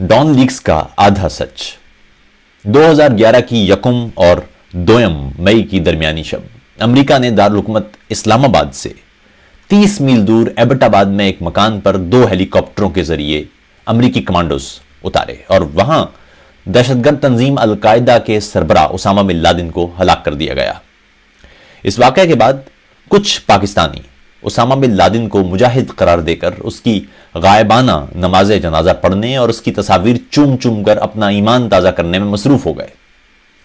Dawn leaks کا آدھا سچ۔ 2011 کی یکم اور دویم مئی کی درمیانی شب امریکہ نے دارالحکومت اسلام آباد سے 30 میل دور ایبٹ آباد میں ایک مکان پر 2 ہیلی کاپٹروں کے ذریعے امریکی کمانڈوز اتارے اور وہاں دہشت گرد تنظیم القاعدہ کے سربراہ اسامہ بن لادن کو ہلاک کر دیا گیا۔ اس واقعے کے بعد کچھ پاکستانی اسامہ بن لادن کو مجاہد قرار دے کر اس کی غائبانہ نماز جنازہ پڑھنے اور اس کی تصاویر چوم چوم کر اپنا ایمان تازہ کرنے میں مصروف ہو گئے۔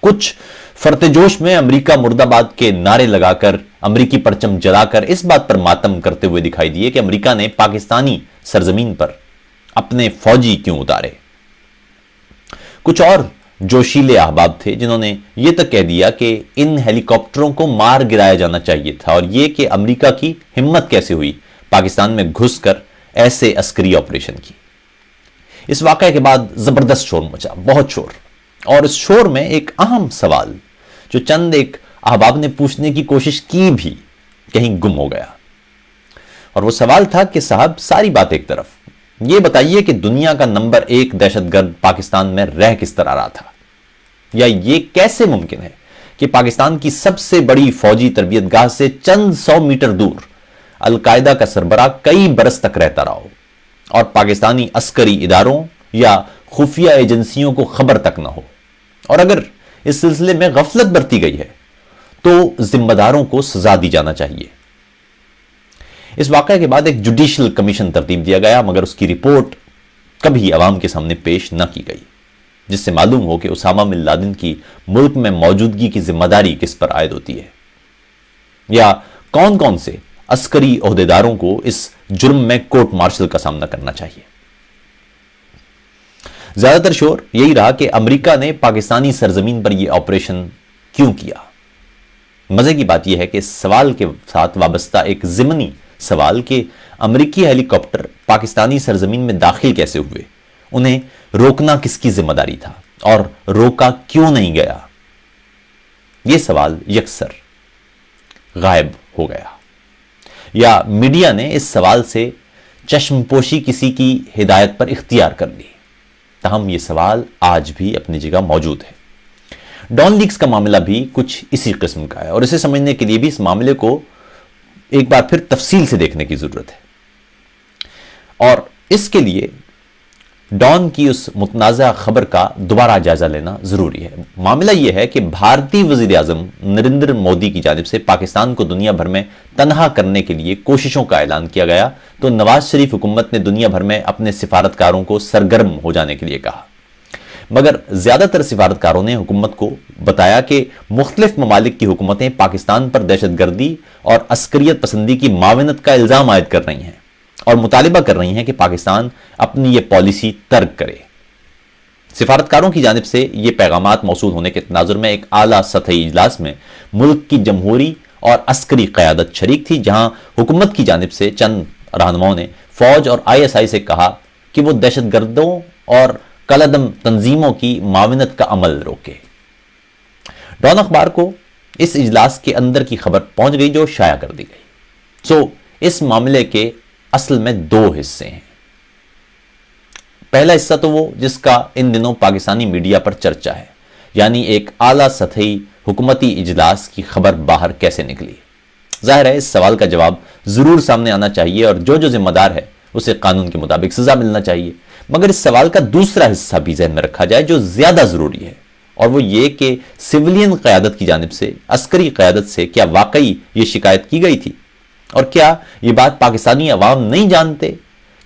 کچھ فرتے جوش میں امریکہ مرد آباد کے نعرے لگا کر، امریکی پرچم جلا کر اس بات پر ماتم کرتے ہوئے دکھائی دیے کہ امریکہ نے پاکستانی سرزمین پر اپنے فوجی کیوں اتارے۔ کچھ اور جوشیلے احباب تھے جنہوں نے یہ تک کہہ دیا کہ ان ہیلی کاپٹروں کو مار گرایا جانا چاہیے تھا، اور یہ کہ امریکہ کی ہمت کیسے ہوئی پاکستان میں گھس کر ایسے عسکری آپریشن کی۔ اس واقعے کے بعد زبردست شور مچا، بہت شور، اور اس شور میں ایک اہم سوال جو چند ایک احباب نے پوچھنے کی کوشش کی بھی کہیں گم ہو گیا، اور وہ سوال تھا کہ صاحب ساری بات ایک طرف، یہ بتائیے کہ دنیا کا نمبر 1 دہشت گرد پاکستان میں رہ کس طرح رہا تھا، یا یہ کیسے ممکن ہے کہ پاکستان کی سب سے بڑی فوجی تربیت گاہ سے چند 100 میٹر دور القاعدہ کا سربراہ کئی برس تک رہتا رہا ہو اور پاکستانی عسکری اداروں یا خفیہ ایجنسیوں کو خبر تک نہ ہو، اور اگر اس سلسلے میں غفلت برتی گئی ہے تو ذمہ داروں کو سزا دی جانا چاہیے۔ اس واقعے کے بعد ایک جوڈیشل کمیشن ترتیب دیا گیا، مگر اس کی رپورٹ کبھی عوام کے سامنے پیش نہ کی گئی، جس سے معلوم ہو کہ اسامہ بن لادن کی ملک میں موجودگی کی ذمہ داری کس پر عائد ہوتی ہے، یا کون کون سے عسکری عہدیداروں کو اس جرم میں کورٹ مارشل کا سامنا کرنا چاہیے۔ زیادہ تر شور یہی رہا کہ امریکہ نے پاکستانی سرزمین پر یہ آپریشن کیوں کیا۔ مزے کی بات یہ ہے کہ اس سوال کے ساتھ وابستہ ایک ضمنی سوال کہ امریکی ہیلی کاپٹر پاکستانی سرزمین میں داخل کیسے ہوئے، انہیں روکنا کس کی ذمہ داری تھا، اور روکا کیوں نہیں گیا، یہ سوال یکسر غائب ہو گیا، یا میڈیا نے اس سوال سے چشم پوشی کسی کی ہدایت پر اختیار کر لی۔ تاہم یہ سوال آج بھی اپنی جگہ موجود ہے۔ ڈان لیکس کا معاملہ بھی کچھ اسی قسم کا ہے، اور اسے سمجھنے کے لیے بھی اس معاملے کو ایک بار پھر تفصیل سے دیکھنے کی ضرورت ہے، اور اس کے لیے ڈان کی اس متنازع خبر کا دوبارہ جائزہ لینا ضروری ہے۔ معاملہ یہ ہے کہ بھارتی وزیر اعظم نریندر مودی کی جانب سے پاکستان کو دنیا بھر میں تنہا کرنے کے لیے کوششوں کا اعلان کیا گیا تو نواز شریف حکومت نے دنیا بھر میں اپنے سفارتکاروں کو سرگرم ہو جانے کے لیے کہا، مگر زیادہ تر سفارتکاروں نے حکومت کو بتایا کہ مختلف ممالک کی حکومتیں پاکستان پر دہشت گردی اور عسکریت پسندی کی معاونت کا الزام عائد کر رہی ہیں اور مطالبہ کر رہی ہیں کہ پاکستان اپنی یہ پالیسی ترک کرے۔ سفارتکاروں کی جانب سے یہ پیغامات موصول ہونے کے تناظر میں ایک اعلیٰ سطحی اجلاس میں ملک کی جمہوری اور عسکری قیادت شریک تھی، جہاں حکومت کی جانب سے چند رہنماؤں نے فوج اور ISI سے کہا کہ وہ دہشت گردوں اور کالعدم تنظیموں کی معاونت کا عمل روکے۔ ڈان اخبار کو اس اجلاس کے اندر کی خبر پہنچ گئی جو شائع کر دی گئی۔ اس معاملے کے اصل میں 2 حصے ہیں۔ پہلا حصہ تو وہ جس کا ان دنوں پاکستانی میڈیا پر چرچا ہے، یعنی ایک اعلیٰ سطحی حکومتی اجلاس کی خبر باہر کیسے نکلی۔ ظاہر ہے اس سوال کا جواب ضرور سامنے آنا چاہیے، اور جو ذمہ دار ہے اسے قانون کے مطابق سزا ملنا چاہیے، مگر اس سوال کا دوسرا حصہ بھی ذہن میں رکھا جائے جو زیادہ ضروری ہے، اور وہ یہ کہ سویلین قیادت کی جانب سے عسکری قیادت سے کیا واقعی یہ شکایت کی گئی تھی، اور کیا یہ بات پاکستانی عوام نہیں جانتے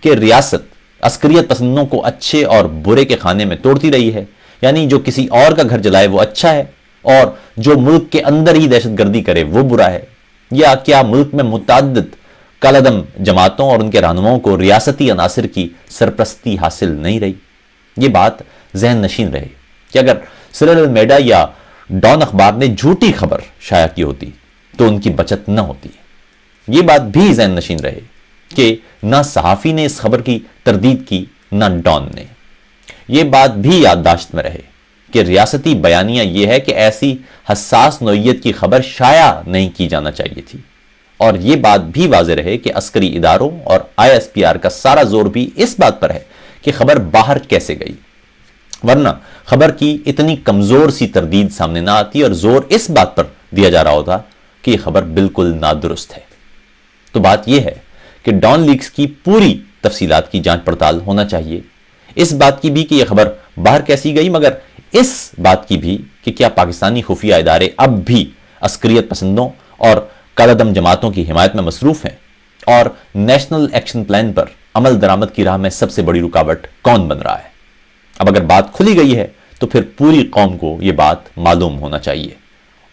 کہ ریاست عسکریت پسندوں کو اچھے اور برے کے کھانے میں توڑتی رہی ہے، یعنی جو کسی اور کا گھر جلائے وہ اچھا ہے، اور جو ملک کے اندر ہی دہشت گردی کرے وہ برا ہے، یا کیا ملک میں متعدد کالعدم جماعتوں اور ان کے رہنماؤں کو ریاستی عناصر کی سرپرستی حاصل نہیں رہی۔ یہ بات ذہن نشین رہے کہ اگر سرل میڈا یا ڈان اخبار نے جھوٹی خبر شائع کی ہوتی تو ان کی بچت نہ ہوتی۔ یہ بات بھی ذہن نشین رہے کہ نہ صحافی نے اس خبر کی تردید کی نہ ڈان نے۔ یہ بات بھی یادداشت میں رہے کہ ریاستی بیانیہ یہ ہے کہ ایسی حساس نوعیت کی خبر شائع نہیں کی جانا چاہیے تھی، اور یہ بات بھی واضح رہے کہ عسکری اداروں اور ISPR کا سارا زور بھی اس بات پر ہے کہ خبر باہر کیسے گئی، ورنہ خبر کی اتنی کمزور سی تردید سامنے نہ آتی اور زور اس بات پر دیا جا رہا ہوتا کہ یہ خبر بالکل نادرست ہے۔ تو بات یہ ہے کہ ڈان لیکس کی پوری تفصیلات کی جانچ پڑتال ہونا چاہیے، اس بات کی بھی کہ یہ خبر باہر کیسی گئی، مگر اس بات کی بھی کہ کیا پاکستانی خفیہ ادارے اب بھی عسکریت پسندوں اور کالا دم جماعتوں کی حمایت میں مصروف ہیں، اور نیشنل ایکشن پلان پر عمل درآمد کی راہ میں سب سے بڑی رکاوٹ کون بن رہا ہے۔ اب اگر بات کھلی گئی ہے تو پھر پوری قوم کو یہ بات معلوم ہونا چاہیے،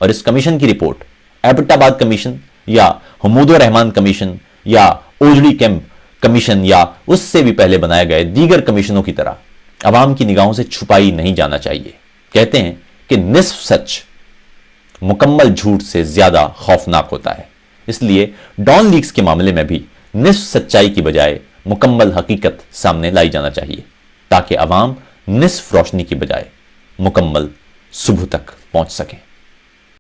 اور اس کمیشن کی رپورٹ ایبٹ آباد کمیشن یا حمود الرحمان کمیشن یا اوجڑی کیمپ کمیشن یا اس سے بھی پہلے بنائے گئے دیگر کمیشنوں کی طرح عوام کی نگاہوں سے چھپائی نہیں جانا چاہیے۔ کہتے ہیں کہ نصف سچ مکمل جھوٹ سے زیادہ خوفناک ہوتا ہے، اس لیے ڈان لیکس کے معاملے میں بھی نصف سچائی کی بجائے مکمل حقیقت سامنے لائی جانا چاہیے، تاکہ عوام نصف روشنی کی بجائے مکمل صبح تک پہنچ سکیں۔